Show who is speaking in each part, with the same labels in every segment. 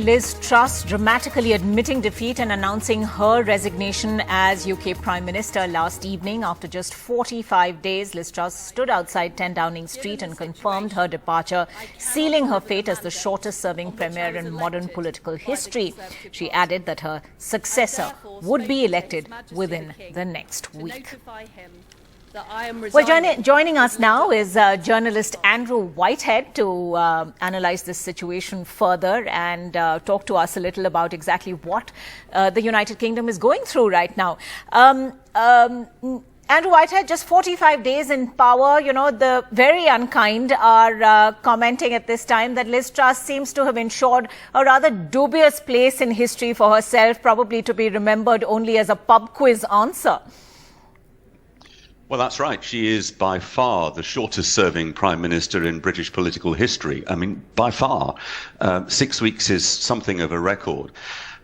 Speaker 1: Liz Truss dramatically admitting defeat and announcing her resignation as UK Prime Minister last evening. After just 45 days, Liz Truss stood outside 10 Downing Street and confirmed her departure, sealing her fate as the shortest-serving Premier in modern political history. She added that her successor would be elected within the next week. Well, joining us now is journalist Andrew Whitehead to analyse this situation further and talk to us a little about exactly what the United Kingdom is going through right now. Andrew Whitehead, just 45 days in power, you know, the very unkind are commenting at this time that Liz Truss seems to have ensured a rather dubious place in history for herself, probably to be remembered only as a pub quiz answer.
Speaker 2: Well, that's right. She is by far the shortest serving Prime Minister in British political history. I mean, by far. 6 weeks is something of a record.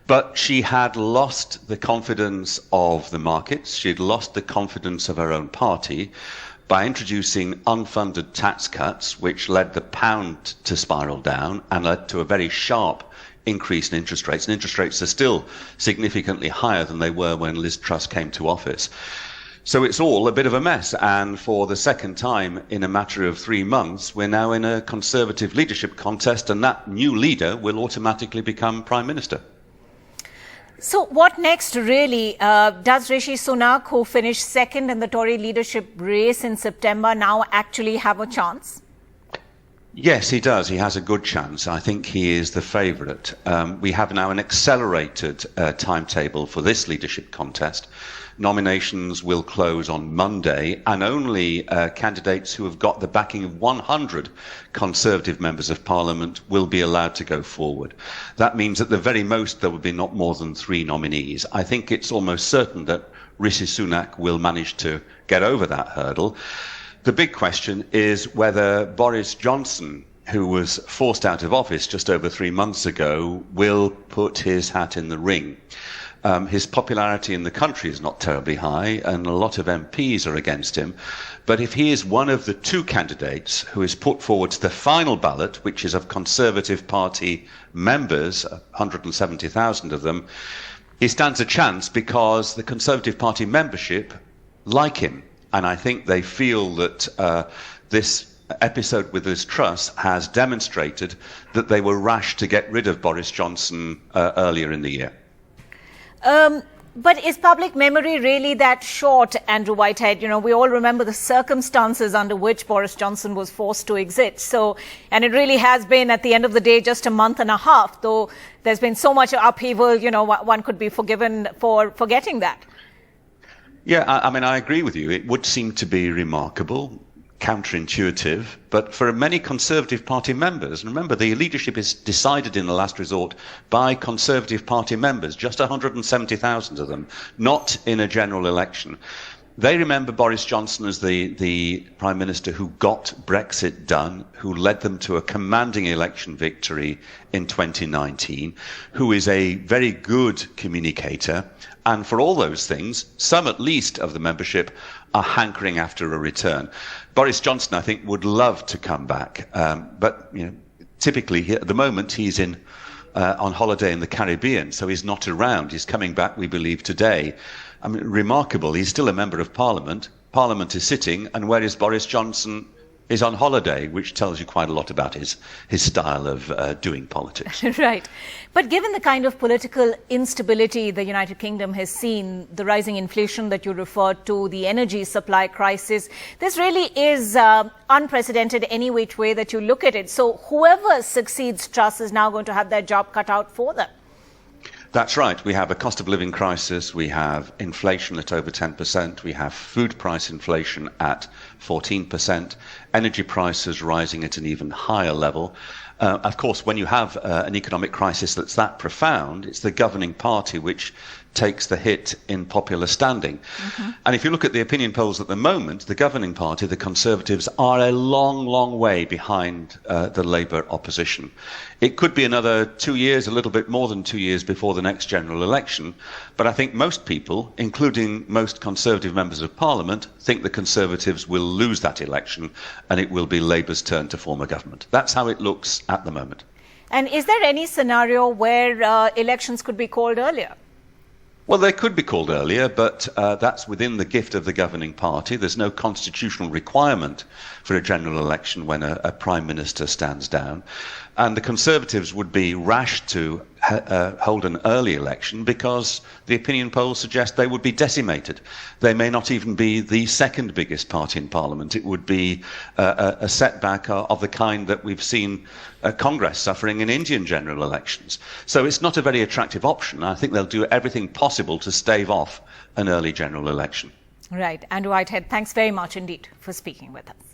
Speaker 2: But she had lost the confidence of the markets. She had lost the confidence of her own party by introducing unfunded tax cuts, which led the pound to spiral down and led to a very sharp increase in interest rates. And interest rates are still significantly higher than they were when Liz Truss came to office. So it's all a bit of a mess, and for the second time in a matter of 3 months, we're now in a Conservative leadership contest, and that new leader will automatically become Prime Minister.
Speaker 1: So what next, really? Does Rishi Sunak, who finished second in the Tory leadership race in September, now actually have a chance?
Speaker 2: Yes, he does. He has a good chance. I think he is the favourite. We have now an accelerated timetable for this leadership contest. Nominations will close on Monday, and only candidates who have got the backing of 100 Conservative members of Parliament will be allowed to go forward. That means at the very most there will be not more than 3 nominees. I think it's almost certain that Rishi Sunak will manage to get over that hurdle. The big question is whether Boris Johnson, who was forced out of office just over 3 months ago, will put his hat in the ring. His popularity in the country is not terribly high, and a lot of MPs are against him. But if he is one of the 2 candidates who is put forward to the final ballot, which is of Conservative Party members, 170,000 of them, he stands a chance because the Conservative Party membership like him. And I think they feel that this episode with Liz Truss has demonstrated that they were rash to get rid of Boris Johnson earlier in the year.
Speaker 1: But is public memory really that short, Andrew Whitehead? You know, we all remember the circumstances under which Boris Johnson was forced to exit. So, and it really has been, at the end of the day, just a month and a half, though there's been so much upheaval, you know, one could be forgiven for forgetting that.
Speaker 2: Yeah, I mean, I agree with you. It would seem to be remarkable, counterintuitive, but for many Conservative Party members, and remember the leadership is decided in the last resort by Conservative Party members, just 170,000 of them, not in a general election. They remember Boris Johnson as the Prime Minister who got Brexit done, who led them to a commanding election victory in 2019, who is a very good communicator. And for all those things, some at least of the membership are hankering after a return. Boris Johnson, I think, would love to come back. But you know, typically, at the moment, he's on holiday in the Caribbean, so he's not around. He's coming back, we believe, today. I mean, remarkable. He's still a member of Parliament. Parliament is sitting, and where is Boris Johnson? Is on holiday, which tells you quite a lot about his style of doing politics.
Speaker 1: Right. But given the kind of political instability the United Kingdom has seen, the rising inflation that you referred to, the energy supply crisis, this really is unprecedented any which way that you look at it. So whoever succeeds Truss is now going to have their job cut out for them.
Speaker 2: That's right. We have a cost of living crisis. We have inflation at over 10%. We have food price inflation at 14%. Energy prices rising at an even higher level. Of course, when you have an economic crisis that's that profound, it's the governing party which takes the hit in popular standing. Mm-hmm. And if you look at the opinion polls at the moment, the governing party, the Conservatives, are a long, long way behind the Labour opposition. It could be another 2 years, a little bit more than 2 years before the next general election. But I think most people, including most Conservative members of Parliament, think the Conservatives will lose that election and it will be Labour's turn to form a government. That's how it looks at the moment.
Speaker 1: And is there any scenario where elections could be called earlier?
Speaker 2: Well, they could be called earlier, but that's within the gift of the governing party. There's no constitutional requirement for a general election when a Prime Minister stands down. And the Conservatives would be rash to hold an early election because the opinion polls suggest they would be decimated. They may not even be the second biggest party in Parliament. It would be a setback of the kind that we've seen Congress suffering in Indian general elections. So it's not a very attractive option. I think they'll do everything possible to stave off an early general election.
Speaker 1: Right. Andrew Whitehead, thanks very much indeed for speaking with us.